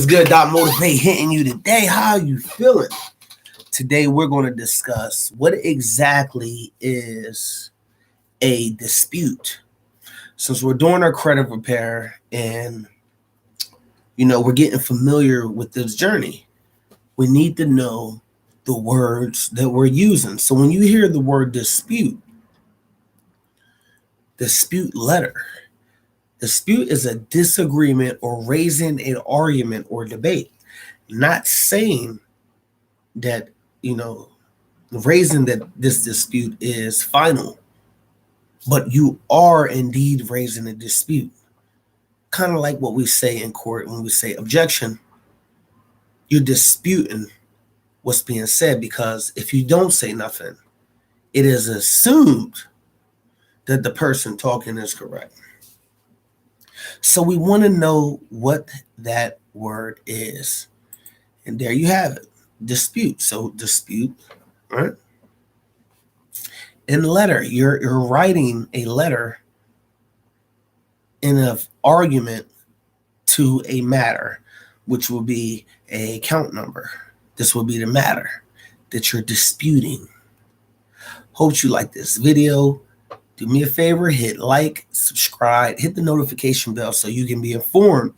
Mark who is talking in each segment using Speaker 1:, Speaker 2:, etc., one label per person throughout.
Speaker 1: What's good, Doc Motivate hitting you today? How are you feeling? Today we're going to discuss what exactly is a dispute. Since we're doing our credit repair and we're getting familiar with this journey, we need to know the words that we're using. So when you hear the word dispute letter. Dispute is a disagreement or raising an argument or debate. Not saying that, raising that this dispute is final, but you are indeed raising a dispute. Kind of like what we say in court when we say objection. You're disputing what's being said, because if you don't say nothing, it is assumed that the person talking is correct. So we want to know what that word is. And there you have it, dispute. So dispute, right? In letter, you're writing a letter in an argument to a matter, which will be a count number. This will be the matter that you're disputing. Hope you like this video. Do me a favor, hit like, subscribe, hit the notification bell so you can be informed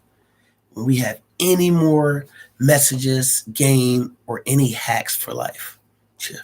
Speaker 1: when we have any more messages, game, or any hacks for life. Cheers.